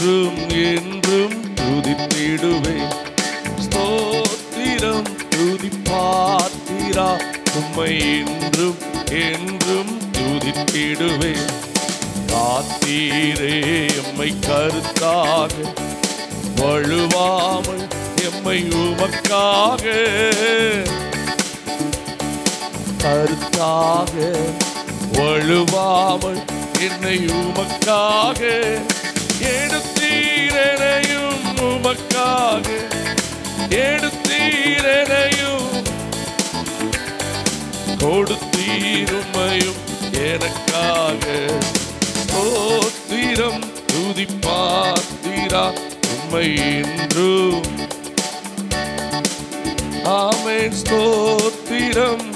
என்றும் என்றும் துதித்திடுவேன். ஸ்தோத்திரம் துதிப்பாத்திரா உம்மை என்றும் என்றும் துதித்திடுவேன். காத்தீரே எம்மை கருத்தாக, வழுவாமல் எம்மை உமக்காக, கருத்தாக வழுவாமல் என்னை உமக்காக எடுத்தீரனையும், உமக்காக எடுத்தீரனையும், கொடுத்தீருமையும் எனக்காக. ஸ்தோத்திரம் துதிப்பாத்திரா உம்மை என்றும். ஆமென். ஸ்தோத்திரம்.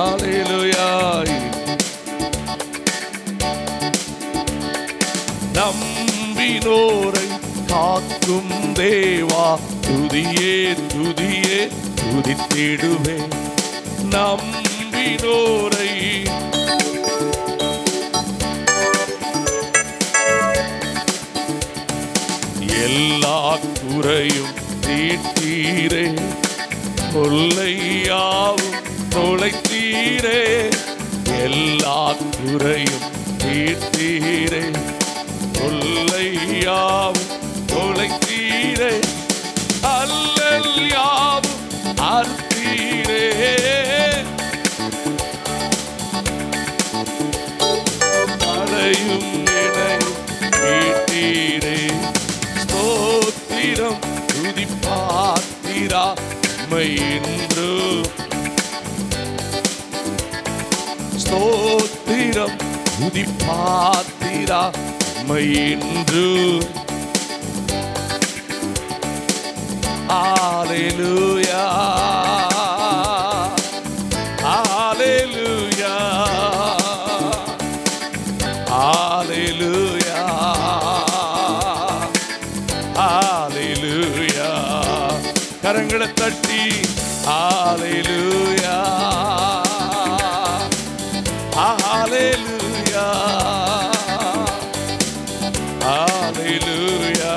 அல்லேலூயா. நம்பினோரை காக்கும் தேவா துதியே துதியே துதித்திடுவேன். நம்பினோரை எல்லா குறையும் தீர்த்தீரே, கொல்லையாவும் தொலைத்தீரே. எல்லா குறையும் தீர்த்தீரே, கொல்லையாவும் தொலைத்தீரே. அல்லல் யாவும் அறுத்தீரே, அடையும் எனையும் மீட்டீரே. ஸ்தோத்திரம் துதிப்பாத்திரா உம்மை என்றும். ஸ்தோத்திரம் துதிப்பாத்திரா உம்மை என்றும். அல்லேலூயா, அல்லேலூயா, அல்லேலூயா, அல்லேலூயா. கரங்களை தட்டி அல்லேலூயா, அல்லேலூயா, அல்லேலூயா,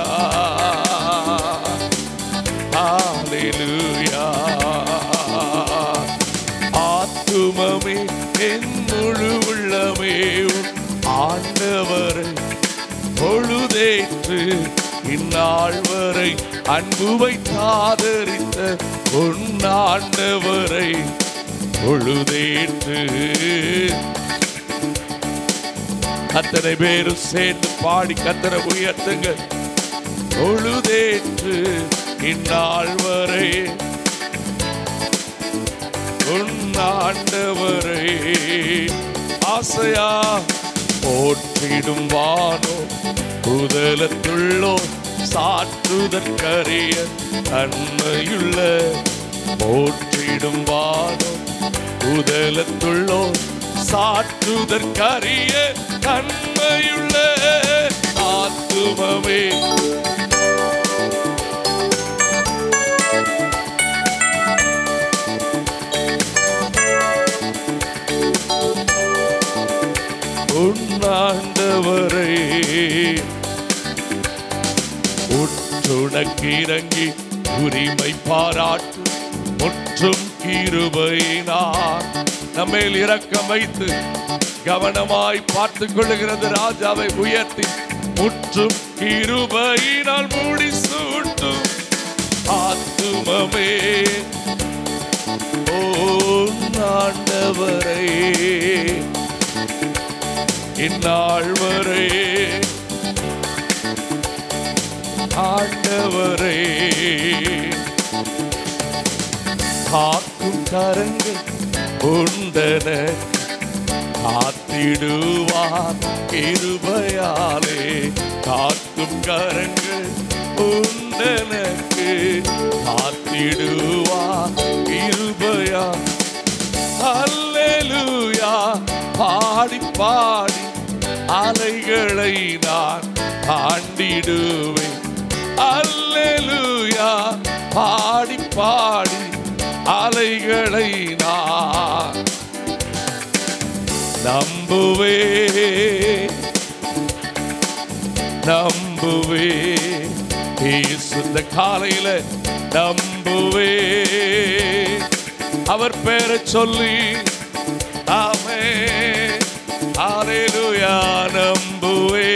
அல்லேலூயா. ஆத்துமமே என் முழு உள்ளமே ஆண்டவரை பொழுதேற்று இந்நாள் வரை அன்பு வைத்தாதரித்த உன்னாண்டவரை பொழுதேற்று. அத்தனை பேரும் சேர்ந்து பாடி கர்த்தரை உயர்த்துங்கள். பொழுதேற்று இந்நாள் வரை உன்னாண்டவரை ஆசையா போற்றிடும் வானோ புதலத்துள்ளோ சாற்றுதற்கரிய தன்மையுள்ள. போற்றிடும் வானோ புதலத்துள்ளோ சாற்றுதற்கரிய தன்மையுள்ள. ஆத்துமமே உன்னாண்டவரை உற்றுணக்கிறங்கி உரிமை பாராட்டு முற்றும் கிருபையினார். நம்மேல் இரக்கம் வைத்து கவனமாய் பார்த்துக் கொள்ளுகிறது ராஜாவை உயர்த்தி முற்றும் கிருபையினால் மூடி சூட்டும். ஆத்துமமே ஆண்டவரை இந்நாள் வரை ஆண்டவரை காக்கும் கரங்கள் உண்டன காத்திடுவார் கிருபையாலே. காக்கும் கரங்கள் உண்டனக்கு காத்திடுவார் கிருபையா. அல்லேலூயா பாடி பாடி அலைகளை நான் தாண்டிடுவேன். அல்லேலூயா பாடி பாடி அலைகளை நான் நம்புவே. இயேசு இந்த காலையில நம்புவே. அவர் பேரை சொல்லி ஆமென் ஹல்லேலூயா நம்புவே.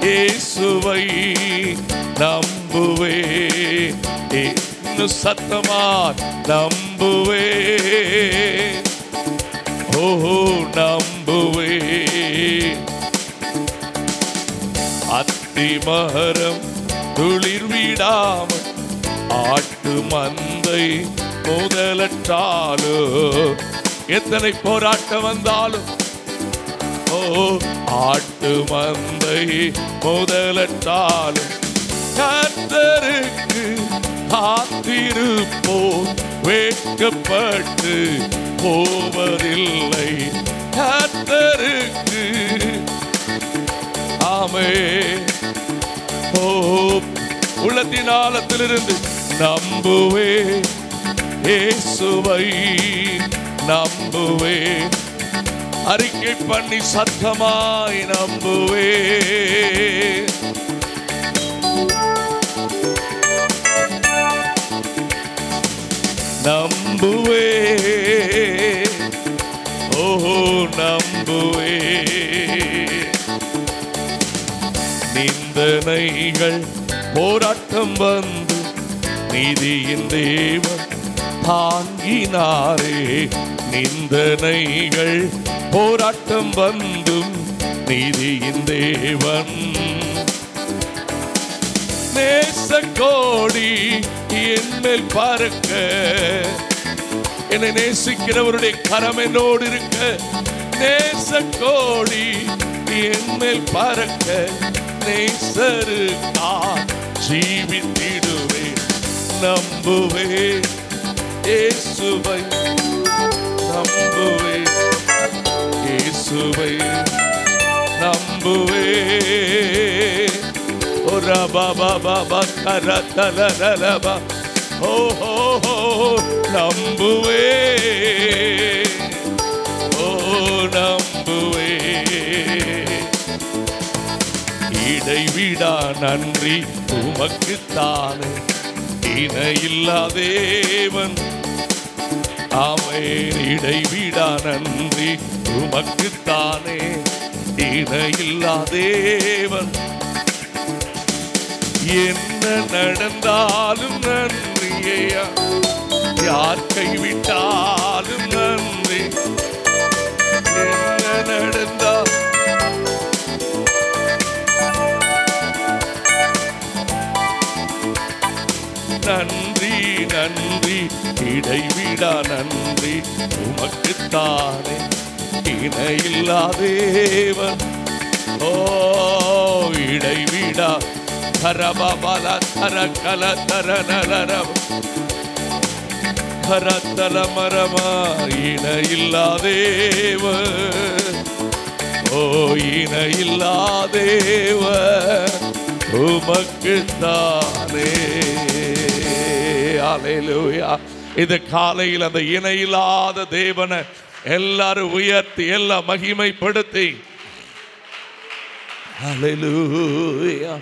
இயேசுவை நம்புவே. இன்னும் சத்தமா நம்புவே. ஓஹோ நம்புவே. அத்திமரம் துளிர் விடாமல் ஆட்டு மந்தை முதலற்றாலோ எத்தனை போராட்டம் வந்தாலும் ஓ ஆட்டு மந்தை முதலற்றாலும் கர்த்தருக்கு காத்திருப்போம் வெட்கப்பட்டு போவதில்லை. கர்த்தருக்கு ஆமென். ஓ உள்ளத்தின் ஆழத்திலிருந்து நம்புவே. இயேசுவை நம்புவே. அறிக்கை பண்ணி சத்தமாய் நம்புவே. நம்புவே. ஓஹோ நம்புவே. நிந்தனைகள் போராட்டம் வந்து நீதியின் தேவன் தாங்கினாரே. நிந்தனைகள் போராட்டம் வந்தும் நீதியின் தேவன் நேசக்கோடி என்மேல் பறக்க. என்னை நேசிக்கிறவருடைய கரம் என்னோடு இருக்க. நேசக்கோடி என்மேல் பறக்க. நேசருக்கா ஜீவித்திடுவே. நம்புவே. இயேசுவை நம்புவே. இயேசுவை நம்புவே. ஓரா பாபா பாபா கரதலலபா. ஓஹோ நம்புவே. ஓ நம்புவே. இடைவிடா நன்றி உமக்குத்தானே. இணையில்லா தேவன் ஆமென். இடைவிடா நன்றி உமக்குத்தானே. இணையில்லா தேவன். என்ன நடந்தாலும் நன்றியா. யார் கைவிட்டாலும் நன்றி. என்ன நடந்தால் நன்றி நன்றி. இடைவிடா நன்றி உமக்குத்தானே. இணையில்லா தேவன். ஓ இடைவிடா கரபபல கரகல தரனலரவ கரத்தல மரமா. இணையில்லா தேவன். ஓ இணையில்லா தேவன் உமக்குத்தானே. ஹல்லேலூயா. இந்த காலையில் அந்த இணையில்லாத தேவனை எல்லாரும் உயர்த்தி எல்லாம் மகிமைப்படுத்தி ஹல்லேலூயா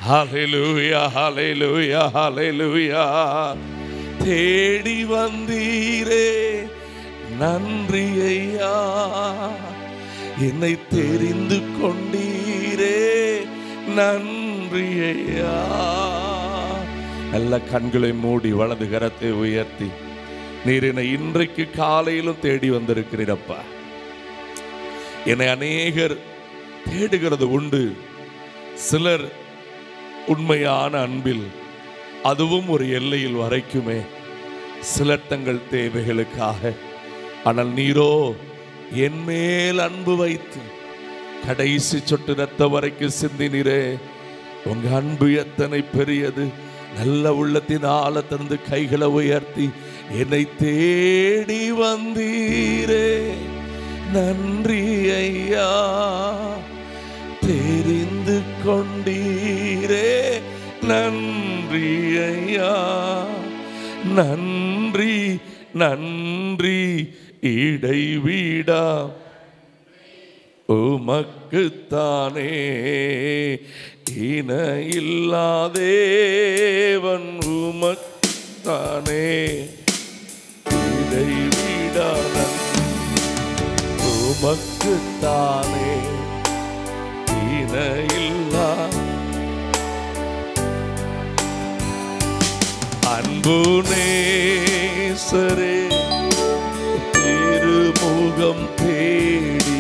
ஹல்லேலூயா ஹல்லேலூயா ஹல்லேலூயா. தேடி வந்தீரே நன்றி ஐயா. என்னை தெரிந்து கொண்டீரே நன்றி ஐயா. நல்ல கண்களை மூடி வலது கரத்தை உயர்த்தி நீர் என்னை இன்றைக்கு காலையிலும் தேடி வந்திருக்கிறீரப்பா. என்னை அநேகர் தேடுகிறது உண்டு. சிலர் உண்மையான அன்பில் அதுவும் ஒரு எல்லையில் வரைக்குமே. சிலர் தங்கள் தேவைகளுக்காக. ஆனால் நீரோ என் மேல் அன்பு வைத்து கடைசி சொட்டு ரத்த வரைக்கும் சிந்தினீரே. உங்க அன்பு எத்தனை பெரியது. நல்ல உள்ளத்தின் ஆழத்திலிருந்து கைகளை உயர்த்தி என்னை தேடி வந்தீரே நன்றி ஐயா. தெரிந்து கொண்டீரே நன்றி ஐயா. நன்றி நன்றி. இடைவிடா உமக்குத்தானே இணையில்லாதேவன் உமக்குத்தானே இடைவிடாதன் உமக்குத்தானே இணையில்லா அன்பு நேசரே திருமுகம் தேடி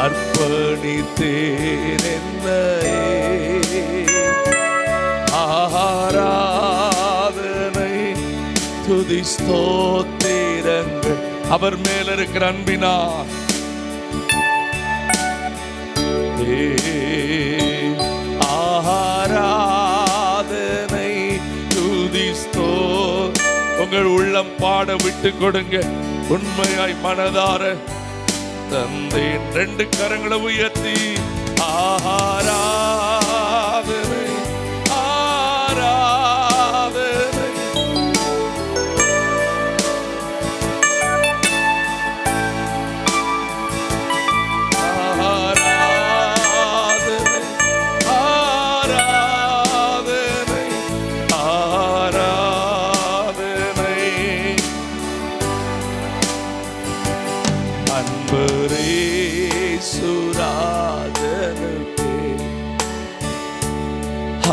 அர்ப்பணித்தேன் என்னையே ஆராதனை துதி ஸ்தோத்திரங்கள் அவர் மேல இருக்கிற அன்பினார் ஆராதனை துதி உங்கள் உள்ளம் பாட விட்டு கொடுங்க. உண்மையாய் மனதார தந்தேன். 2 கரங்களை உயர்த்தி ஆராதனை ஆராதனை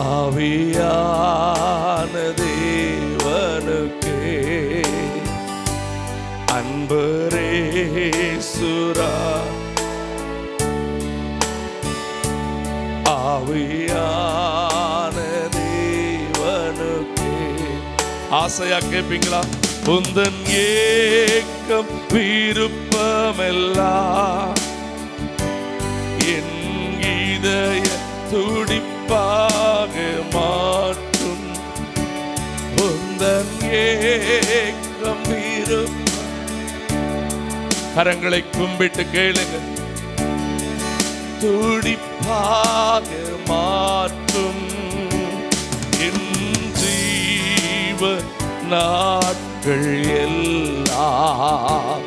ஆவியான தேவனுக்கே அன்பரேசுரா ஆவியான தேவனுக்கே. ஆசையா கேட்பீங்களா? உந்தன் ஏக்கம் விருப்பமெல்லாம் என் இதய துடிப்பாக மாற்றும். உந்தன் ஏக்கம் விருப்பம். கரங்களை கும்பிட்டு கேளுங்க. துடிப்பாக மாற்றும் என் ஜீவ நாட்கள் எல்லாம்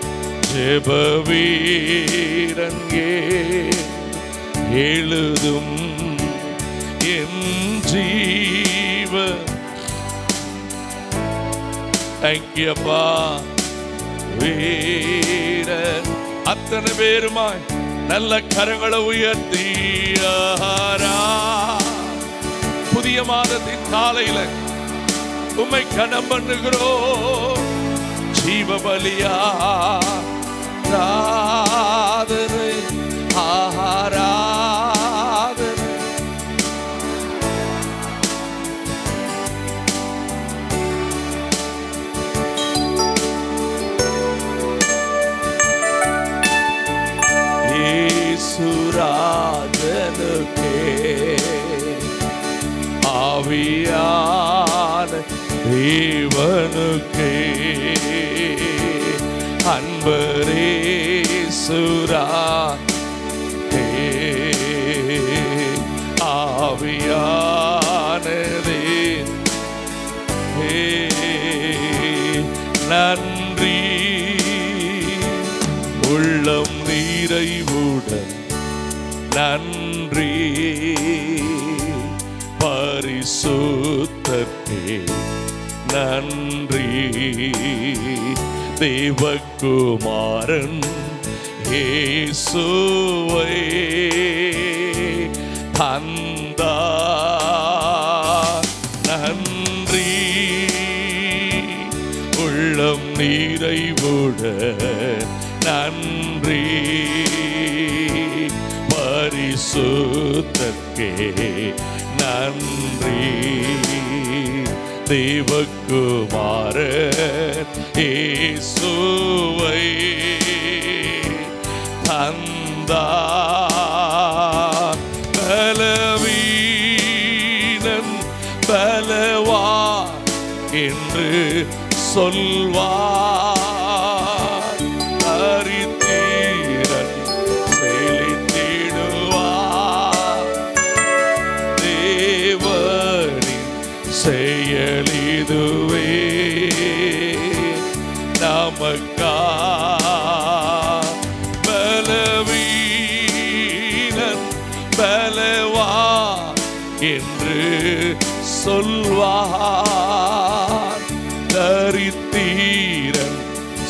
ஜெப வீரன் எழுதும் என் ஜீவ. தேங்க்யூப்பா வீரன். அத்தனை பேருமாய் நல்ல கரங்களை உயர்த்தி புதிய மாதத்தின் காலையில உம்மை கனம் பண்ணுகிறோம். ஜீவ பலியா ஆராதனை ஆராதனை. இயேசுராஜனுக்கே ஆவியான தேவனுக்கே அன்பரேசுரா ஆவியானதே நன்றி. உள்ளம் நிறைவுடன் நன்றி. பரிசுத்தத்தே நன்றி. தேவகுமாரன் இயேசுவை தந்தார். நன்றி. உள்ளம் நிறைவுடன் நன்றி. பரிசுத்தக்கே நன்றி. தேவகுமாரன் இயேசுவை தந்தார். பலவீனன் பலவான் என்று சொல்வார். தரித்திரன் செழித்திடுவார். தேவனின் செயலிதுவே நமக்கா. பலவீனன் சொல்வார், தரித்திரன்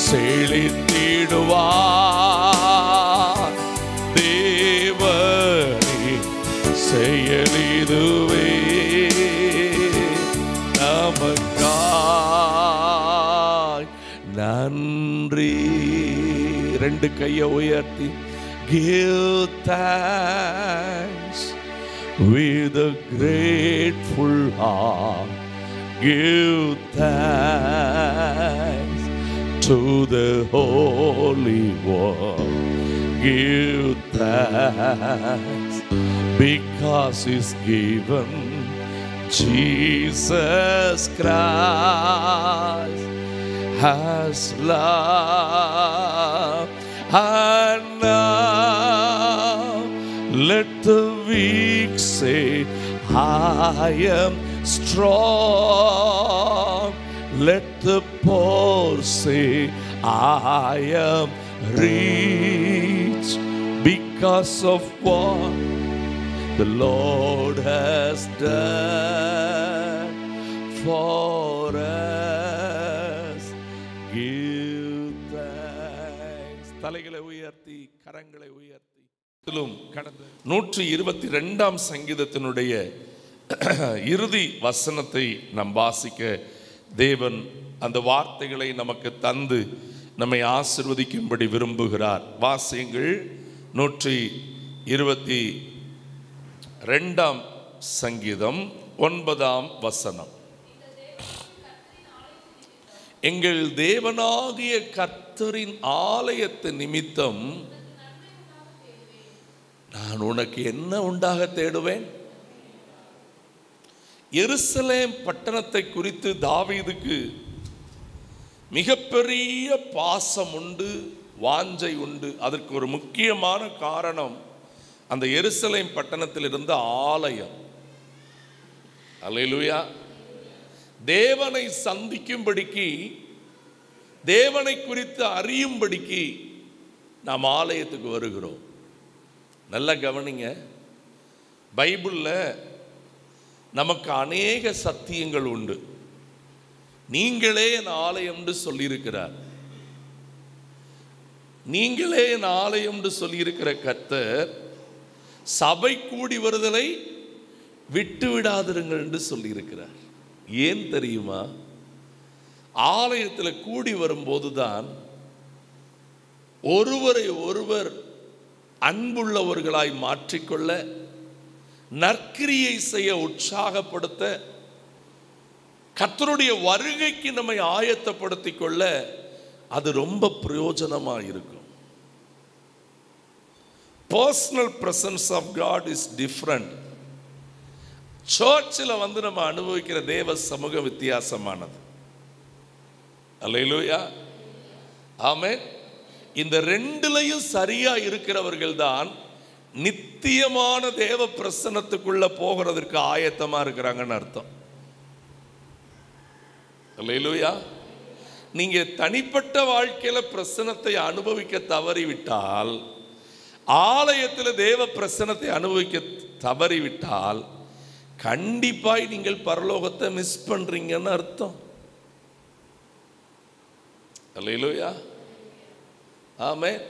செழித்திடுவார். தேவனே செயலிதுவே நமக்காய் நன்றி. ரெண்டு கையை உயர்த்தி give thanks with a grateful heart. Give thanks to the Holy One. Give thanks because He's given Jesus Christ has loved. And now let the weak say, I am strong. Let the poor say, I am rich, because of what the Lord has done for us. Give thanks. தலைகளை உயர்த்தி கரங்களை உயர்த்தி கடந்த 122ஆம் சங்கீதத்தினுடைய இறுதி வசனத்தை நாம் வாசிக்க தேவன் அந்த வார்த்தைகளை நமக்கு தந்து நம்மை ஆசீர்வதிக்கும்படி விரும்புகிறார். வாசியுங்கள். 122ஆம் சங்கீதம் 9ஆம் வசனம். எங்கள் தேவனாகிய கர்த்தரின் ஆலயத்து நிமித்தம் நான் உனக்கு என்ன உண்டாக தேடுவேன்? எருசலேம் பட்டணத்தை குறித்து தாவீதுக்கு மிகப்பெரிய பாசம் உண்டு, வாஞ்சை உண்டு. அதற்கு ஒரு முக்கியமான காரணம் அந்த எருசலேம் பட்டணத்தில் இருந்த ஆலயம். அல்லேலூயா. தேவனை சந்திக்கும்படிக்கு, தேவனை குறித்து அறியும்படிக்கு நாம் ஆலயத்துக்கு வருகிறோம். நல்லா கவனிங்க. பைபிளில் நமக்கு அநேக சத்தியங்கள் உண்டு. நீங்களே என் ஆலயம் என்று சொல்லியிருக்கிறார். நீங்களே என் ஆலயம் என்று சொல்லியிருக்கிற கர்த்தர் சபை கூடி வருதலை விட்டு விடாதிருங்கள் என்று சொல்லியிருக்கிறார். ஏன் தெரியுமா? ஆலயத்தில் கூடி வரும்போதுதான் ஒருவரை ஒருவர் அன்புள்ளவர்களாய் மாற்றிக்கொள்ள, நற்கிரியை செய்ய உற்சாகப்படுத்த, கர்த்தருடைய வருகைக்கு நம்மை ஆயத்தப்படுத்திக் கொள்ள அது ரொம்ப பிரயோஜனமாக இருக்கும். Personal presence of God is different. சர்ச்சில் நம்ம அனுபவிக்கிற தேவ சமூக வித்தியாசமானது. அல்லேலூயா, ஆமென். இந்த ரெண்டுலையும் சரியா இருக்கிறவர்கள் தான் நித்தியமான தேவ பிரசன்னத்துக்குள்ள போகிறதற்கு ஆயத்தமா இருக்கிறாங்கன்னு அர்த்தம். அல்லேலூயா. நீங்க தனிப்பட்ட வாழ்க்கையில பிரசன்னத்தை அனுபவிக்க தவறிவிட்டால், ஆலயத்தில் தேவ பிரசன்னத்தை அனுபவிக்க தவறிவிட்டால், கண்டிப்பாய் நீங்கள் பரலோகத்தை மிஸ் பண்றீங்கன்னு அர்த்தம். அல்லேலூயா, ஆமென்.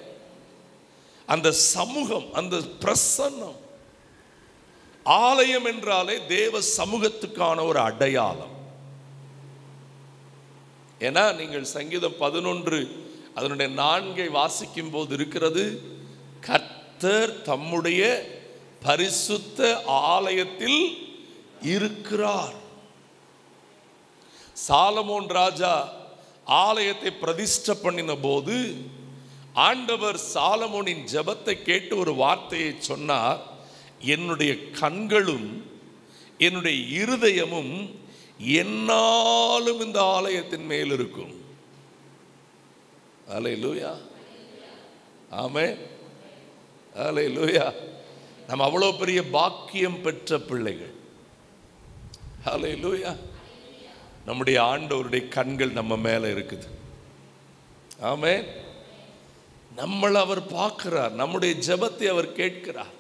அந்த சமூகம், அந்த பிரசன்னம், ஆலயம் என்றாலே தேவ சமூகத்துக்கான ஒரு அடையாளம். ஏன்னா நீங்கள் சங்கீதம் 11 அதனுடைய 4 வாசிக்கும் போது இருக்கிறது, கர்த்தர் தம்முடைய பரிசுத்த ஆலயத்தில் இருக்கிறார். சாலமோன் ராஜா ஆலயத்தை பிரதிஷ்டை பண்ணின போது ஆண்டவர் சாலமோனின் ஜெபத்தை கேட்டு ஒரு வார்த்தையை சொன்னார், என்னுடைய கண்களும் என்னுடைய இருதயமும் என்னாலும் இந்த ஆலயத்தின் மேல் இருக்கும். அல்லேலூயா, ஆமென், அல்லேலூயா. நம்ம அவ்வளோ பெரிய பாக்கியம் பெற்ற பிள்ளைகள். அல்லேலூயா. நம்முடைய ஆண்டவருடைய கண்கள் நம்ம மேல இருக்குது. ஆமென். நம்மளை அவர் பார்க்கிறார், நம்முடைய ஜெபத்தை அவர் கேட்கிறார்.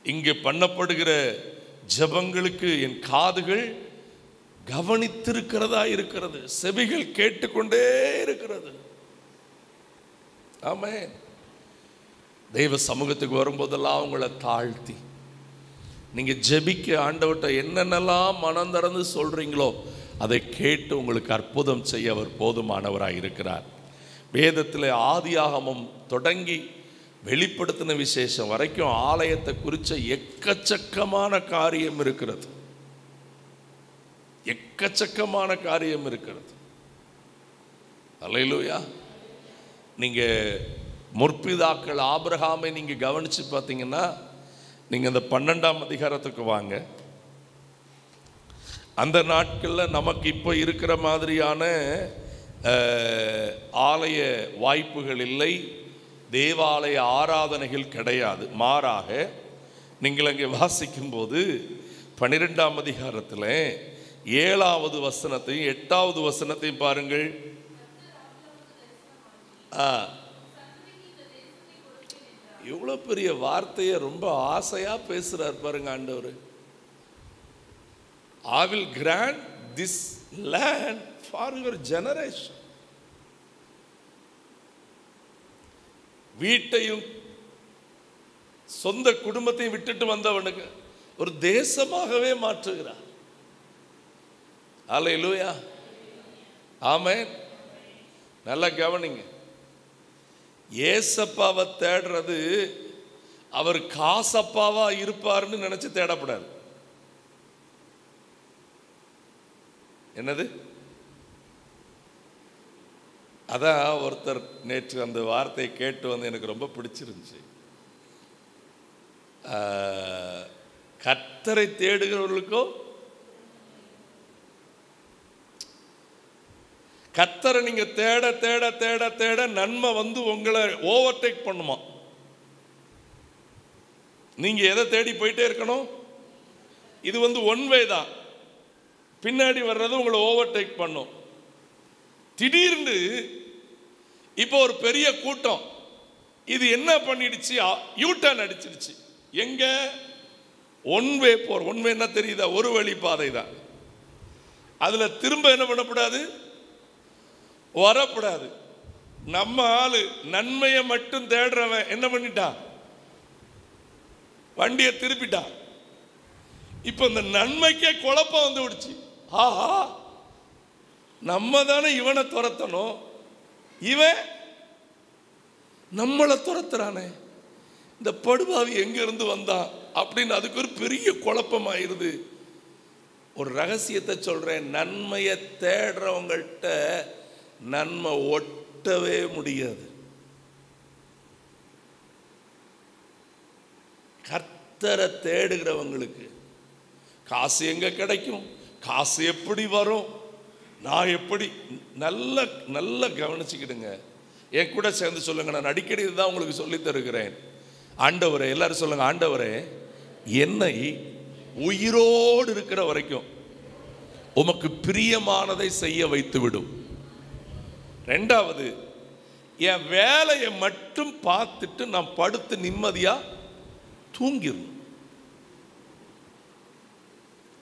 இங்கே பண்ணப்படுகிற ஜெபங்களுக்கு என் காதுகள் கவனித்திருக்கிறதா இருக்கிறது, செவிகள் கேட்டுக்கொண்டே இருக்கிறது. ஆமென். தெய்வ சமூகத்துக்கு வரும்போதெல்லாம் உங்களை தாழ்த்தி நீங்க ஜெபிக்க ஆண்டவர்கிட்ட என்னென்னலாம் மனம் திறந்து சொல்றீங்களோ அதை கேட்டு உங்களுக்கு அற்புதம் செய்ய அவர் போதுமானவராக இருக்கிறார். வேதத்தில் ஆதியாகமம் தொடங்கி வெளிப்படுத்தின விசேஷம் வரைக்கும் ஆலயத்தை குறித்த எக்கச்சக்கமான காரியம் இருக்கிறது. எக்கச்சக்கமான காரியம் இருக்கிறது. அல்லேலூயா. நீங்க முற்பிதாக்கள் ஆபிரகாமை நீங்க கவனிச்சு பார்த்தீங்கன்னா, நீங்க அந்த 12ஆம் அதிகாரத்துக்கு வாங்க. அந்த நாட்களில் நமக்கு இப்போ இருக்கிற மாதிரியான ஆலய வாய்ப்புகள் இல்லை, தேவாலய ஆராதனைகள் கிடையாது. மாறாக நீங்கள் அங்கே வாசிக்கும்போது 12ஆம் அதிகாரத்தில் 7வது வசனத்தையும் 8வது வசனத்தையும் பாருங்கள். எவ்வளோ பெரிய வார்த்தையை ரொம்ப ஆசையாக பேசுகிறார் பாருங்க ஆண்டவர். I will grant this land for your generation. வீட்டையும் சொந்த குடும்பத்தையும் விட்டுட்டு வந்தவனுக்கு ஒரு தேசமாகவே மாற்றுகிறார். அல்லேலூயா. ஆமென். நல்லா கவனிங்க. ஏசப்பாவை தேடுறது அவர் காசப்பாவா இருப்பார்னு நினைச்சு தேடப்படாது. என்னது? அதான் ஒருத்தர் நேற்று அந்த வார்த்தையை கேட்டு வந்து எனக்கு ரொம்ப பிடிச்சிருந்துச்சு. கர்த்தரை தேடுகிறவர்களுக்கோ கர்த்தரை நீங்க தேட தேட தேட தேட நன்மை வந்து உங்களை ஓவர்டேக் பண்ணுமா. நீங்க எதை தேடி போயிட்டே இருக்கணும்? இது வந்து ஒன் வே தான். பின்னாடி வர்றது உங்களை ஓவர்டேக் பண்ணும். திடீர்னு இப்போ ஒரு பெரிய கூட்டம் இது என்ன பண்ணிடுச்சு? யூட்டர்ன் அடிச்சிருச்சு. எங்க? ஒன் வே போற. ஒன் வே என்ன தெரியுதா? ஒரு வழி பாதை தான். அதுல திரும்ப என்ன பண்ணக்கூடாது? வரக்கூடாது. நம்ம ஆளு நன்மையை மட்டும் தேடுறவன் என்ன பண்ணிட்டான்? வண்டியை திருப்பிட்டான். இப்ப இந்த நன்மைக்கே குழப்பம் வந்து விடுச்சு. ஆஹா, நம்ம தானே இவனை துரத்தணும், இவன் நம்மளை துரத்துறானே, இந்த படுபாவி எங்க இருந்து வந்தான் அப்படின்னு அதுக்கு ஒரு பெரிய குழப்பம் ஆயிருது. ஒரு ரகசியத்தை சொல்றேன், நன்மையை தேடுறவங்கள்ட்ட நன்மை ஒட்டவே முடியாது. கர்த்தரை தேடுகிறவங்களுக்கு காசு எங்க கிடைக்கும், காசு எப்படி வரும், நான் எப்படி, நல்ல நல்ல கவனிச்சுக்கிடுங்க. என் கூட சேர்ந்து சொல்லுங்க. நான் அடிக்கடி இதுதான் உங்களுக்கு சொல்லி தருகிறேன். ஆண்டவரே, எல்லாரும் சொல்லுங்க, ஆண்டவரே என்னை உயிரோடு இருக்கிற வரைக்கும் உமக்கு பிரியமானதை செய்ய வைத்து விடும். ரெண்டாவது, என் வேலையை மட்டும் பார்த்துட்டு நான் படுத்து நிம்மதியா தூங்கிடும்.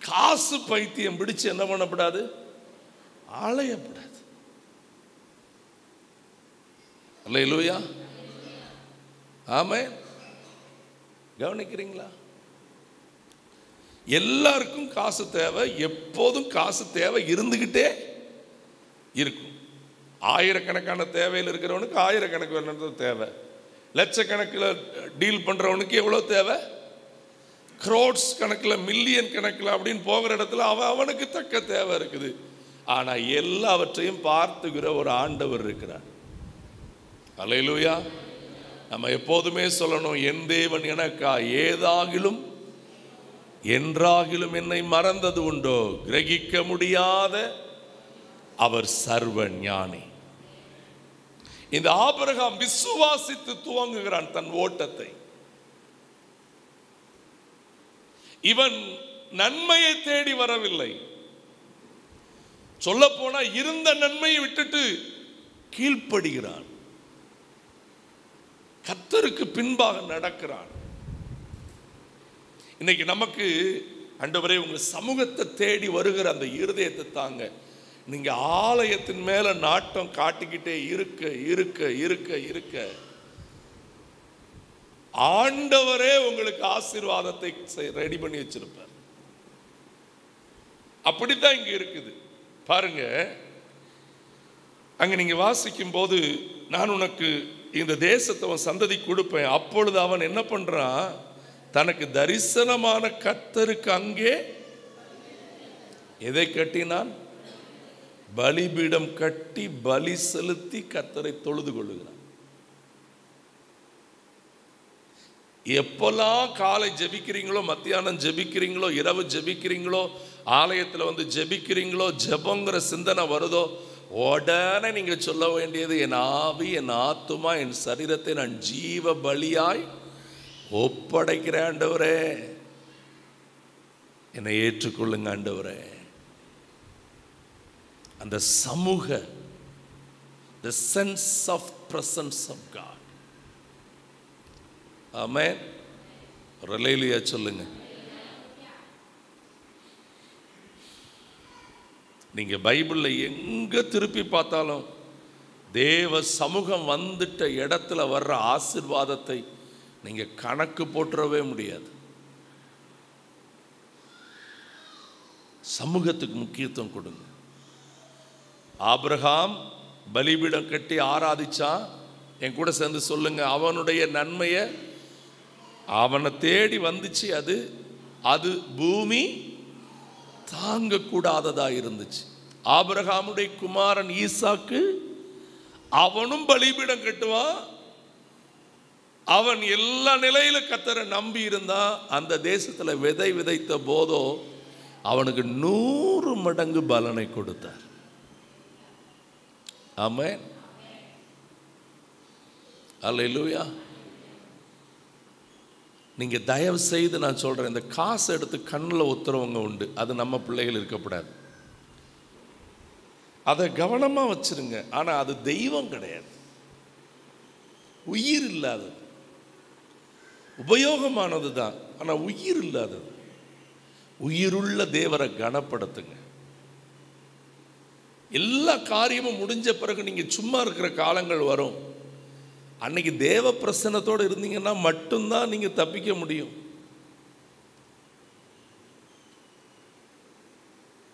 காசு பைத்தியம் பிடிச்சு என்ன பண்ணப்படாது? ஆளையப்படாது. அல்லேலூயா. ஆமென். கவனிக்கிறீங்களா? எல்லாருக்கும் காசு தேவை, எப்போதும் காசு தேவை இருந்துகிட்டே இருக்கும். ஆயிரக்கணக்கான தேவையில் இருக்கிறவனுக்கு ஆயிரக்கணக்கான தேவை, லட்சக்கணக்கில் டீல் பண்றவனுக்கு எவ்வளவு தேவை, க்ரோட்ஸ் கணக்கில் மில்லியன் கணக்கில் அப்படின்னு போகிற இடத்துல அவனுக்கு தக்க தேவை இருக்குது. ஆனா எல்லாவற்றையும் பார்த்துக்கிற ஒரு ஆண்டவர் இருக்கிறார். அல்லேலூயா. நம்ம எப்போதுமே சொல்லணும், என் தேவன் எனக்கா ஏதாகிலும் என்றாகிலும் என்னை மறந்தது உண்டோ, கிரகிக்க முடியாத அவர் சர்வ ஞானி. இந்த ஆபிரகாம் விசுவாசித்து துவங்குகிறான் தன் ஓட்டத்தை. இவன் நன்மையை தேடி வரவில்லை. சொல்ல போனா இருந்த நன்மையை விட்டுட்டு கீழ்ப்படுகிறான், கர்த்தருக்கு பின்பாக நடக்கிறான். இன்னைக்கு நமக்கு ஆண்டவரே உங்க சமூகத்தை தேடி வருகிற அந்த இருதயத்தை தாங்க. நீங்க ஆலயத்தின் மேல நாட்டம் காட்டிக்கிட்டே இருக்க இருக்க இருக்க இருக்க ஆண்டவரே உங்களுக்கு ஆசீர்வாதத்தை ரெடி பண்ணி வச்சிருப்பார். அப்படித்தான் இங்க இருக்குது பாருங்க. அங்க நீங்க வாசிக்கும் போது, நான் உனக்கு இந்த தேசத்தை அவன் சந்ததி கொடுப்பேன். அப்பொழுது அவன் என்ன பண்றான்? தனக்கு தரிசனமான கர்த்தருக்கு அங்கே எதை கட்டினான்? பலிபீடம் கட்டி பலி செலுத்தி கர்த்தரை தொழுது கொள்ளுகிறான். எப்பெல்லாம் காலை ஜெபிக்கிறீங்களோ, மத்தியானம் ஜெபிக்கிறீங்களோ, இரவு ஜெபிக்கிறீங்களோ, ஆலயத்தில் வந்து ஜெபிக்கிறீங்களோ, ஜெபங்கிற சிந்தனை வருதோ, உடனே நீங்க சொல்ல வேண்டியது, என் ஆவி, என் ஆத்துமா, என் சரீரத்தை நான் ஜீவ பலியாய் ஒப்படைக்கிறேன் ஆண்டவரே, என்னை ஏற்றுக்கொள்ளுங்க ஆண்டவரே. அந்த சமூக the sense of presence of God. ஆமென். ஹல்லேலூயா சொல்லுங்க. நீங்க பைபிள்ல எங்க திருப்பி பார்த்தாலும் தேவ சமூகம் வந்துட்ட இடத்துல வர்ற ஆசீர்வாதத்தை நீங்க கணக்கு போட்டுறவே முடியாது. சமூகத்துக்கு முக்கியத்துவம் கொடுங்க. ஆபிரகாம் பலிபீடம் கட்டி ஆராதிச்சான். என் கூட சேர்ந்து சொல்லுங்க, அவனுடைய நன்மையை அவனை தேடி வந்துச்சு. அது பூமி தாங்க கூடாததா இருந்துச்சு. ஆபிரகாமுடைய குமாரன் ஈசாக்கு, அவனும் பலிபீடம் கட்டுவான். அவன் எல்லா நிலையில கர்த்தரை நம்பி இருந்தான். அந்த தேசத்துல விதை விதைத்த போதோ அவனுக்கு 100 மடங்கு பலனை கொடுத்தார். ஆமென். அல்லேலூயா. நீங்க தயவு செய்து நான் சொல்றேன், இந்த காசு எடுத்து கண்ணில் ஒத்துறவங்க உண்டு, அது நம்ம பிள்ளைகள் இருக்கக்கூடாது. அதை கவனமா வச்சிருங்க. ஆனா அது தெய்வம் கிடையாது, உயிர் இல்லாதது. உபயோகமானது தான், ஆனா உயிர் இல்லாதது. உயிருள்ள தேவரை கனப்படுத்துங்க. எல்லா காரியமும் முடிஞ்ச பிறகு நீங்க சும்மா இருக்கிற காலங்கள் வரும். அன்னைக்கு தேவ பிரசன்னத்தோடு இருந்தீங்கன்னா மட்டும்தான் நீங்க தப்பிக்க முடியும்.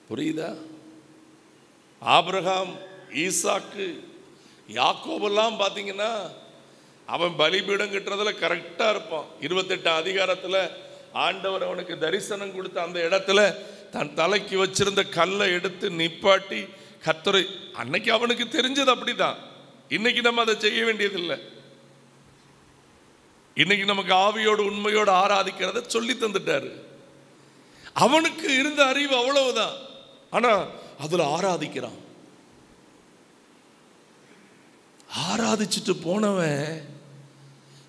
புரியுதா? ஆபிரகாம், ஈசாக்கு, யாக்கோபெல்லாம் பார்த்தீங்கன்னா அவன் பலிபீடம் கட்டுறதுல கரெக்டா இருப்பான். 28 அதிகாரத்துல ஆண்டவர் அவனுக்கு தரிசனம் கொடுத்த அந்த இடத்துல தன் தலைக்கு வச்சிருந்த கல்லை எடுத்து நிப்பாட்டி கர்த்தரை, அன்னைக்கு அவனுக்கு தெரிஞ்சது அப்படிதான். இன்னைக்கு நம்ம அதை செய்ய வேண்டியதில்லை. இன்னைக்கு நமக்கு ஆவியோடு உண்மையோடு ஆராதிக்கிறத சொல்லி தந்துட்டாரு. அவனுக்கு இருந்த அறிவு அவ்வளவுதான், ஆனா அதுல ஆராதிக்கிறான். ஆராதிச்சுட்டு போனவன்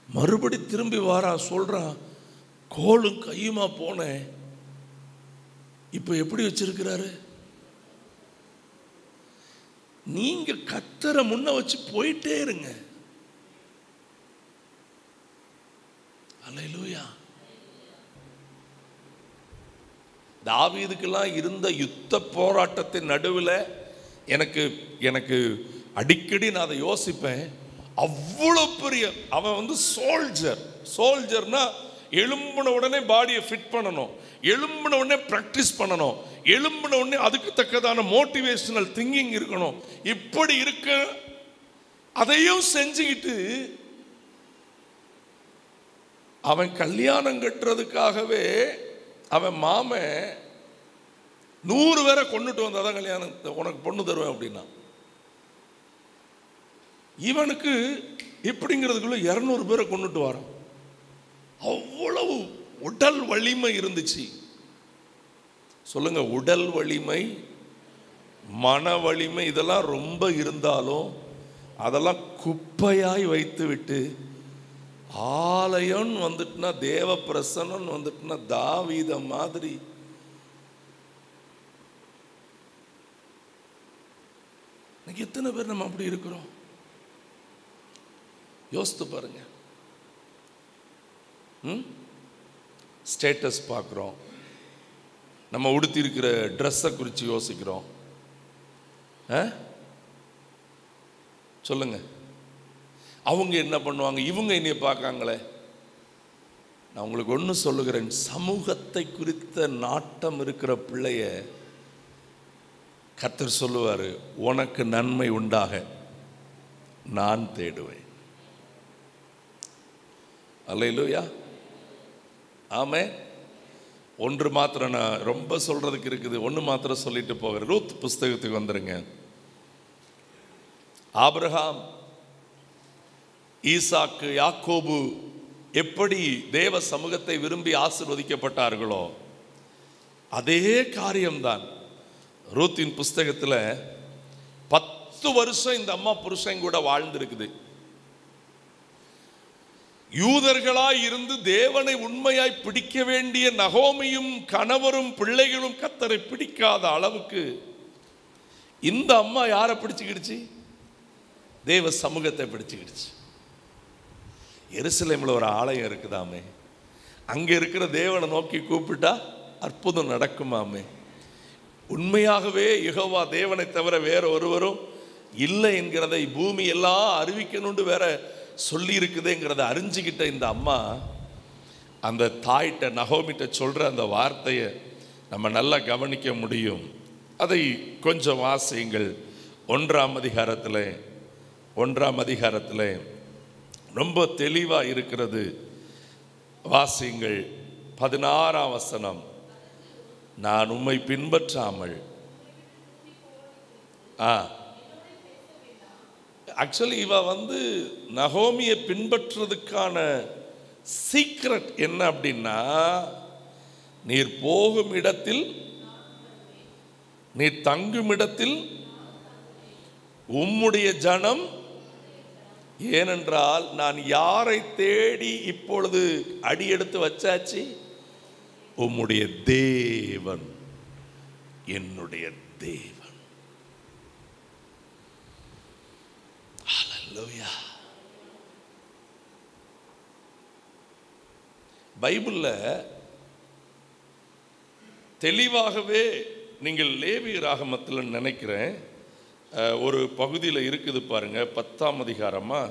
மறுபடி திரும்பி வாரான், சொல்றான், கோலும் கையுமா போனேன், இப்ப எப்படி வச்சிருக்கிறாரு? நீங்க கர்த்தரை முன்ன வச்சு போயிட்டே இருங்க. அல்லேலூயா. தாவீதுக்கெல்லாம் இருந்த யுத்த போராட்டத்தின் நடுவில் எனக்கு அடிக்கடி நான் அதை யோசிப்பேன். அவ்வளோ பெரிய அவன் வந்து சோல்ஜர்னா எழும்பின உடனே பாடியை ஃபிட் பண்ணணும், எழும்பின உடனே ப்ராக்டிஸ் பண்ணணும், எழும்பின உடனே அதுக்கு தக்கதான மோட்டிவேஷனல் திங்கிங் இருக்கணும். இப்படி இருக்க அதையும் செஞ்சுக்கிட்டு அவன் கல்யாணம் கட்டுறதுக்காகவே அவன் மாமன் 100 பேரை கொண்டுட்டு வந்தாதான் கல்யாணத்தை உனக்கு பொண்ணு தருவேன் அப்படின்னா, இவனுக்கு இப்படிங்கிறதுக்குள்ள 200 பேரை கொண்டுட்டு வரான். அவ்வளவு உடல் வலிமை இருந்துச்சு. சொல்லுங்க, உடல் வலிமை, மன வலிமை இதெல்லாம் ரொம்ப இருந்தாலும் அதெல்லாம் குப்பையாய் வைத்து விட்டு ஆலயம் வந்துட்டுனா, தேவ பிரசன்னம் வந்துட்டுனா, தாவீத மாதிரி எத்தனை பேர் நம்ம அப்படி இருக்கிறோம்? யோசித்து பாருங்க. ஸ்டேட்டஸ் பார்க்குறோம், நம்ம உடுத்தி இருக்கிற ட்ரெஸ்ஸை குறித்து யோசிக்கிறோம். சொல்லுங்க, அவங்க என்ன பண்ணுவாங்க, இவங்க என்னைய பார்க்காங்களே. நான் உங்களுக்கு ஒன்று சொல்லுகிறேன், சமூகத்தை குறித்த நாட்டம் இருக்கிற பிள்ளைய கர்த்தர் சொல்லுவார், உனக்கு நன்மை உண்டாக நான் தேடுவேன். அல்லேலூயா, ஆமென். ஒன்று மாத்திரம் நான் ரொம்ப சொல்றதுக்கு இருக்குது, ஒன்று மாத்திரம் சொல்லிட்டு போகிறேன். ரூத் புஸ்தகத்துக்கு வந்துருங்க. ஆபிரகாம், ஈசாக்கு, யாக்கோபு எப்படி தேவ சமூகத்தை விரும்பி ஆசீர்வதிக்கப்பட்டார்களோ அதே காரியம்தான் ரூத்தின் புஸ்தகத்தில் 10 வருஷம் இந்த அம்மா புருஷன் கூட வாழ்ந்திருக்குது. யூதர்களாய் இருந்து தேவனை உண்மையாய் பிடிக்க வேண்டிய நகோமியும் கணவரும் பிள்ளைகளும் கர்த்தரை பிடிக்காத அளவுக்கு இந்த அம்மா யாரை பிடிச்சுக்கிடுச்சு? தேவ சமூகத்தை பிடிச்சுக்கிடுச்சு. எருசலேமில் ஒரு ஆலயம் இருக்குதாமே, அங்கே இருக்கிற தேவனை நோக்கி கூப்பிட்டா அற்புதம் நடக்குமாமே. உண்மையாகவே யெகோவா தேவனை தவிர வேற ஒருவரும் இல்லை என்கிறதை பூமி எல்லாம் அறிவிக்கணும்னு வேற சொல்லி இருக்குதுங்கிறத அறிஞ்சிக்கிட்ட இந்த அம்மா அந்த தாயிட்ட நகோமிட்ட சொல்கிற அந்த வார்த்தையை நம்ம நல்லா கவனிக்க முடியும். அதை கொஞ்சம் வாசியுங்கள். 1ஆம் அதிகாரத்தில் ரொம்ப தெளிவாக இருக்கிறது. வாசியுங்கள். 16ஆம் வசனம். நான் உம்மை பின்பற்றாமல், ஆக்சுவலி இவ நகோமியை பின்பற்றுறதுக்கான சீக்ரெட் என்ன அப்படின்னா, நீர் போகும் இடத்தில், நீர் தங்கும் இடத்தில் உம்முடைய ஜனம், ஏனென்றால் நான் யாரை தேடி இப்பொழுது அடியெடுத்து வச்சாச்சு? உம்முடைய தேவன், என்னுடைய தேவன். ஹல்லேலூயா. பைபிள்ல தெளிவாகவே நீங்கள் லேவியராகமத்தில் நினைக்கிறேன் ஒரு பகுதியில் இருக்குது பாருங்க, 10ஆம் அதிகாரமா.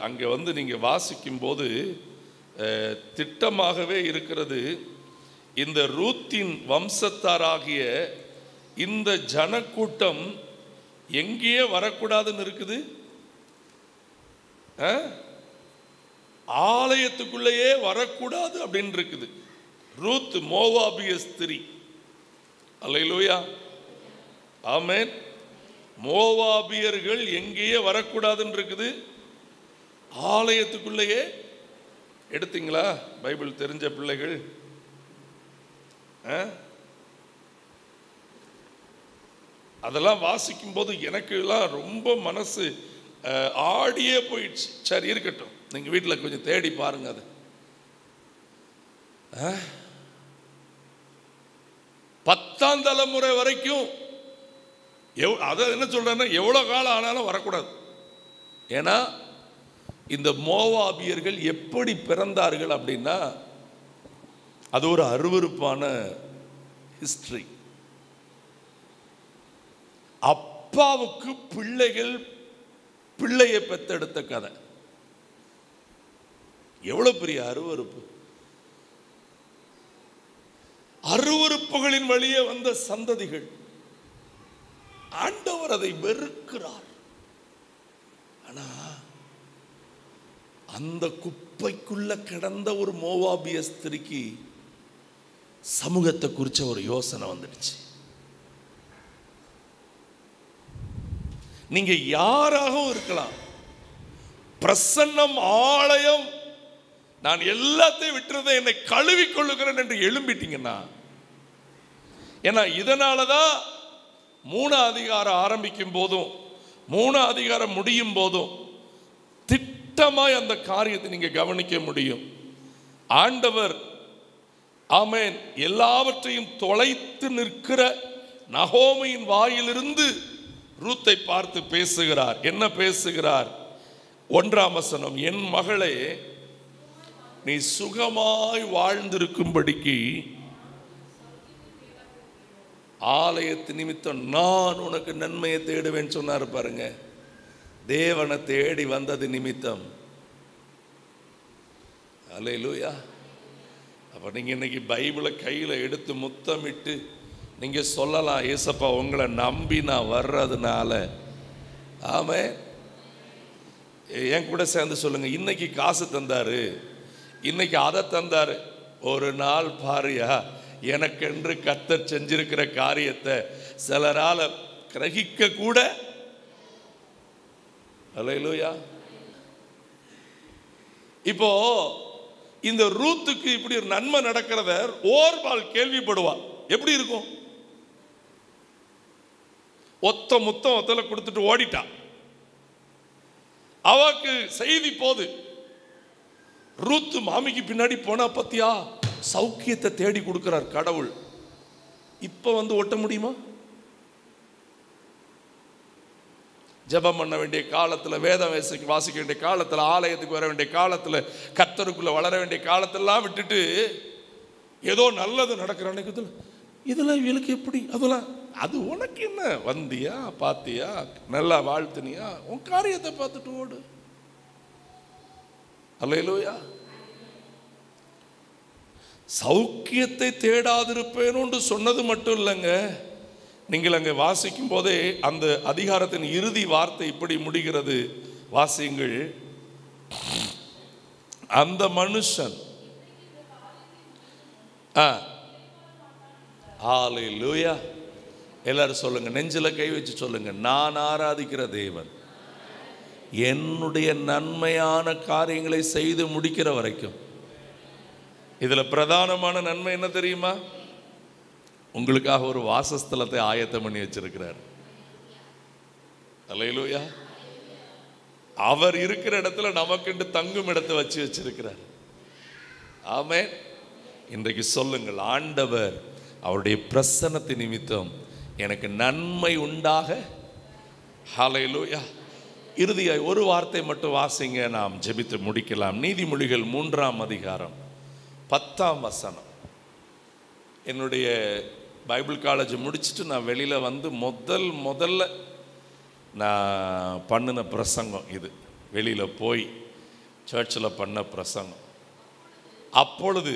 அங்கே நீங்கள் வாசிக்கும்போது திட்டமாகவே இருக்கிறது. இந்த ரூத்தின் வம்சத்தாராகிய இந்த ஜனக்கூட்டம் எங்கேயே வரக்கூடாதுன்னு இருக்குது, ஆலயத்துக்குள்ளேயே வரக்கூடாது அப்படின்னு இருக்குது. ரூத் மோவாபிய ஸ்திரீ. அல்லேலூயா, ஆமென். மோவாபியர்கள் எங்கேயே வரக்கூடாதுன்னு இருக்குது, ஆலயத்துக்குள்ளேயே. எடுத்தீங்களா பைபிள் தெரிஞ்ச பிள்ளைகள்? அதெல்லாம் வாசிக்கும் போது எனக்கு எல்லாம் ரொம்ப மனசு ஆடியே போயிடுச்சு. சரி, இருக்கட்டும், நீங்க வீட்டில் கொஞ்சம் தேடி பாருங்க. அது 10ஆம் தலைமுறை வரைக்கும் அதை என்ன சொல்றேன்னா, எவ்வளோ காலம் ஆனாலும் வரக்கூடாது. ஏன்னா இந்த மோவாபியர்கள் எப்படி பிறந்தார்கள் அப்படின்னா, அது ஒரு அருவருப்பான ஹிஸ்டரி. அப்பாவுக்கு பிள்ளையை பெத்தெடுத்த கதை. எவ்வளவு பெரிய அருவருப்பு! அருவருப்புகளின் வழியே வந்த சந்ததிகள். ஆண்டவர் அதை வெறுக்கிறார். ஆனா அந்த குப்பைக்குள்ள கிடந்த ஒரு மோவாபிய ஸ்திரிக்கு சமூகத்தை குறிச்ச ஒரு யோசனை வந்துடுச்சு. நீங்க யாராகவும் இருக்கலாம், பிரசன்னம், ஆலயம், நான் எல்லாத்தையும் விட்டுறதை என்னை கழுவி கொள்ளுகிறேன் என்று எழும்பிட்டீங்கன்னா, ஏன்னா இதனாலதான் 3ஆம் அதிகாரம் ஆரம்பிக்கும் போதும் 3ஆம் அதிகாரம் முடியும் போதும் திட்டமாய் அந்த காரியத்தை நீங்க கவனிக்க முடியும். ஆண்டவர், ஆமென், எல்லாவற்றையும் தொலைத்து நிற்கிற நகோமியின் வாயிலிருந்து ரூத்தை பார்த்து பேசுகிறார். என்ன பேசுகிறார்? 1ஆம் வசனம். என் மகளே, நீ சுகமாய் வாழ்ந்திருக்கும்படிக்கு ஆலயத்து நிமித்தம் நான் உனக்கு நன்மையை தேடுவேன்னு சொன்னார் பாருங்க. தேவனை தேடி வந்தது நிமித்தம். அல்லேலூயா. அப்போ நீங்கள் இன்னைக்கு பைபிளை கையில் எடுத்து முத்தமிட்டு நீங்கள் சொல்லலாம், ஏசப்பா உங்களை நம்பி நான் வர்றதுனால. ஆமென். என் கூட சேர்ந்து சொல்லுங்க, இன்னைக்கு காசு தந்தாரு, இன்னைக்கு அதை தந்தாரு. ஒரு நாள் பாரியா, எனக்கென்று கர்த்தர் செஞ்சிருக்கிற காரியத்தை சிலரால கிரகிக்க கூட. அல்லேலூயா. இப்போ இந்த ரூத்துக்கு இப்படி ஒரு நன்மை நடக்கிறத ஓர்பால் கேள்விப்படுவார். எப்படி இருக்கும்? முத்தம் ஒத்தல கொடுத்துட்டு ஓடிட்டா. அவக்கு செய்தி போது, ரூத்து மாமிக்கு பின்னாடி போனா பத்தியா சௌக்கியத்தை தேடி கொடுக்கிறார் கடவுள். இப்ப வந்து ஒட்ட முடியுமா? ஜெபம் பண்ண வேண்டிய காலத்தில், வேதம் வாசிக்க வேண்டிய காலத்தில், ஆலயத்துக்கு வர வேண்டிய காலத்தில், கர்த்தருக்குள்ள வளர வேண்டிய காலத்திலாம் விட்டுட்டு ஏதோ நல்லது நடக்கிற அன்னைக்கு இதெல்லாம் இவளுக்கு எப்படி, அதெல்லாம் அது உனக்கு என்ன, வந்தியா பாத்தியா நல்லா வாழ்த்துனியா, உன் காரியத்தை பார்த்துட்டு ஓடு. அல்லேலூயா. சௌக்கியத்தை தேடாதிருப்பேன்னு சொன்னது மட்டும் இல்லைங்க. நீங்கள் அங்கே வாசிக்கும் போதே அந்த அதிகாரத்தின் இறுதி வார்த்தை இப்படி முடிகிறது. வாசியுங்கள். அந்த மனுஷன் ஹல்லேலூயா. எல்லாரும் சொல்லுங்க, நெஞ்சில கை வச்சு சொல்லுங்க, நான் ஆராதிக்கிற தேவன் என்னுடைய நன்மையான காரியங்களை செய்து முடிக்கிற வரைக்கும். இதுல பிரதானமான நன்மை என்ன தெரியுமா? உங்களுக்காக ஒரு வாசஸ்தலத்தை ஆயத்தம் பண்ணி வச்சிருக்கிறார். அல்லேலூயா. அவர் இருக்கிற இடத்துல நமக்கு தங்கும் இடத்தை வச்சு வச்சிருக்கிறார். ஆமென். இன்றைக்கு சொல்லுங்கள், ஆண்டவர் அவருடைய பிரசன்னத்தின் நிமித்தம் எனக்கு நன்மை உண்டாக. ஹல்லேலூயா. இறுதியாய் ஒரு வார்த்தை மட்டும் வாசிங்க, நாம் ஜெபித்து முடிக்கலாம். நீதிமொழிகள் 3ஆம் அதிகாரம் 10ஆம் வசனம். என்னுடைய பைபிள் காலேஜ் முடிச்சுட்டு நான் வெளியில் வந்து முதல்ல நான் பண்ணின பிரசங்கம் இது. வெளியில் போய் சர்ச்சில் பண்ண பிரசங்கம். அப்பொழுது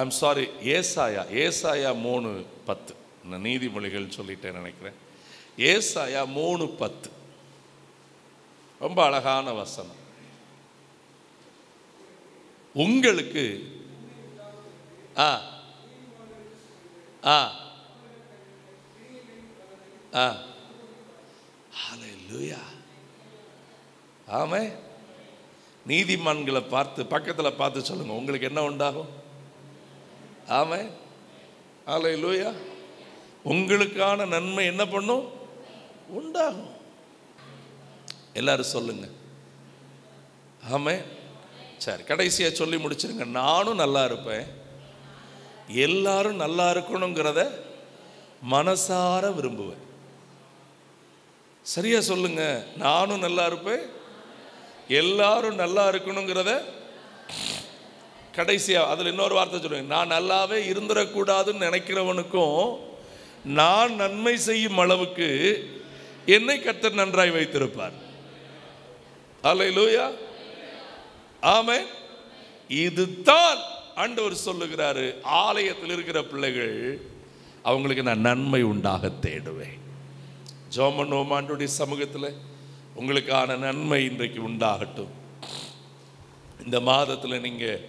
ஐம் சாரி, ஏசாயா 3:10. நான் நீதிமொழிகள் சொல்லிட்டேன் நினைக்கிறேன். ஏசாயா 3:10 ரொம்ப அழகான வசனம். உங்களுக்கு ஹல்லேலூயா. ஆமென். நீதிமான்களை பார்த்து பக்கத்தில் பார்த்து சொல்லுங்க, உங்களுக்கு என்ன உண்டாகும்? ஆமென். ஹல்லேலூயா. உங்களுக்கான நன்மை என்ன பண்ணும்? உண்டாகும். எல்லாரும் சொல்லுங்க. ஆமென். சரி, கடைசியா சொல்லி முடிச்சிருங்க. நானும் நல்லா இருப்பேன், எல்லாரும் நல்லா இருக்கணுங்கிறத மனசார விரும்புவேன். சரியா சொல்லுங்க. நானும் நல்லா இருப்பேன், எல்லாரும் நல்லா இருக்கணுங்கிறத. கடைசியா அதில் இன்னொரு வார்த்தை சொல்லுவேன், நான் நல்லாவே இருந்துடக்கூடாதுன்னு நினைக்கிறவனுக்கும் நான் நன்மை செய்யும் அளவுக்கு என்னை கர்த்தர் நன்றாய் வைத்திருப்பார். அல்லேலூயா. ஆமென். இதுதான் ஆண்டவர் சொல்லுகிறாரு. ஆலயத்தில் இருக்கிற பிள்ளைகள், அவங்களுக்கு நான் நன்மை உண்டாக தேடுவேன். ஜோமனோமாண்டுடைய சமூகத்தில் உங்களுக்கான நன்மை இன்றைக்கு உண்டாகட்டும். இந்த மாதத்தில் நீங்கள்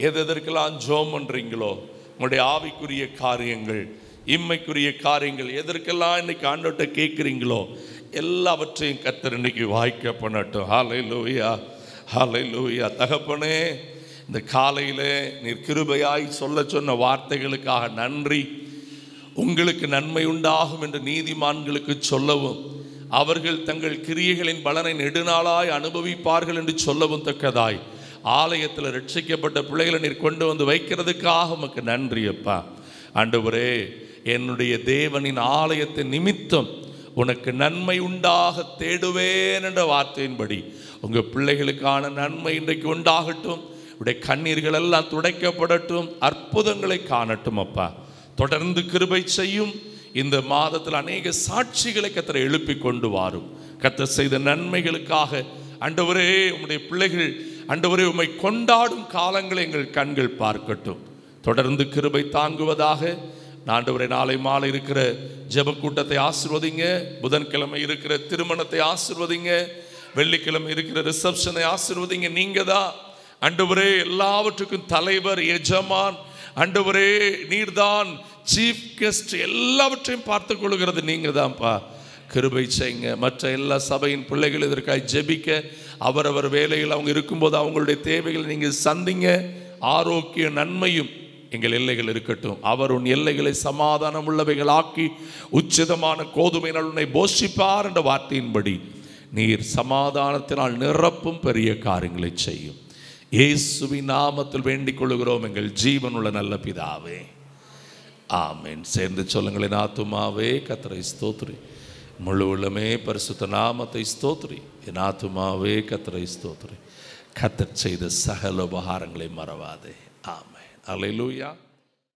எதற்கெல்லாம் ஜோம் பண்ணுறீங்களோ, உங்களுடைய ஆவிக்குரிய காரியங்கள், இம்மைக்குரிய காரியங்கள், எதற்கெல்லாம் இன்னைக்கு ஆண்டவர்கிட்ட கேட்குறீங்களோ எல்லாவற்றையும் கர்த்தர் இன்னைக்கு வாய்க்க பண்ணட்டும். ஹல்லேலூயா. ஹல்லேலூயா. தகப்பனே, இந்த காலையில் நீர் கிருபையாய் சொல்ல சொன்ன வார்த்தைகளுக்காக நன்றி. உங்களுக்கு நன்மை உண்டாகும் என்று நீதிமான்களுக்கு சொல்லவும், அவர்கள் தங்கள் கிரியைகளின் பலனை நெடுநாளாய் அனுபவிப்பார்கள் என்று சொல்லவும் தக்கதாய் ஆலயத்தில் ரட்சிக்கப்பட்ட பிள்ளைகளை நீர் கொண்டு வந்து வைக்கிறதுக்காக உமக்கு நன்றி அப்பா. ஆண்டவரே, என்னுடைய தேவனின் ஆலயத்தின் நிமித்தம் உனக்கு நன்மை உண்டாக தேடுவேன் என்ற வார்த்தையின்படி உங்கள் பிள்ளைகளுக்கான நன்மை இன்றைக்கு உண்டாகட்டும். உடைய கண்ணீர்கள் எல்லாம் துடைக்கப்படட்டும், அற்புதங்களை காணட்டும் அப்பா. தொடர்ந்து கிருபை செய்யும். இந்த மாதத்தில் அநேக சாட்சிகளை கர்த்தர் எழுப்பி கொண்டு வாரும். கர்த்தர் செய்த நன்மைகளுக்காக ஆண்டவரே உம்முடைய பிள்ளைகள் ஆண்டவரே உம்மை கொண்டாடும் காலங்களை எங்கள் கண்கள் பார்க்கட்டும். தொடர்ந்து கிருபை தாங்குவதாக. ஆண்டவரே நாளை மாலை இருக்கிற ஜெப கூட்டத்தை ஆசீர்வதிங்க. புதன்கிழமை இருக்கிற திருமணத்தை ஆசீர்வதிங்க. வெள்ளிக்கிழமை இருக்கிற ரிசப்ஷனை ஆசீர்வதிங்க. நீங்க தான் ஆண்டவரே எல்லாவற்றுக்கும் தலைவர், எஜமான். ஆண்டவரே நீர்தான் சீஃப் கெஸ்ட். எல்லாவற்றையும் பார்த்து கொள்கிறது நீங்க தான்ப்பா. கிருபை செய்யுங்க. மற்ற எல்லா சபையின் பிள்ளைகள் இதற்காக ஜெபிக்க அவரவர் வேலையில் அவங்க இருக்கும்போது அவங்களுடைய தேவைகளை நீங்கள் சந்திங்க. ஆரோக்கிய நன்மையும் எங்கள் எல்லைகள் இருக்கட்டும். அவர் உன் எல்லைகளை சமாதானம் உள்ளவைகள் ஆக்கி உச்சிதமான கோதுமை நலுனை போஷிப்பார் என்ற வார்த்தையின்படி நீர் சமாதானத்தினால் நிரப்பும் பெரிய காரியங்களை செய்யும். இயேசுவின் நாமத்தில் வேண்டிக் கொள்கிறோம் எங்கள் ஜீவனுள்ள நல்ல பிதாவே, ஆமென். சேர்ந்து சொல்லுங்களேன். ஆத்துமாவே கர்த்தரை ஸ்தோத்திரி, முழு உள்ளமே பரிசுத்த நாமத்தை ஸ்தோத்திரி. என் ஆத்துமாவே கர்த்தரை ஸ்தோத்திரி, கர்த்தர் செய்த சகல உபகாரங்களை மறவாதே. ஆமென். அல்லேலூயா.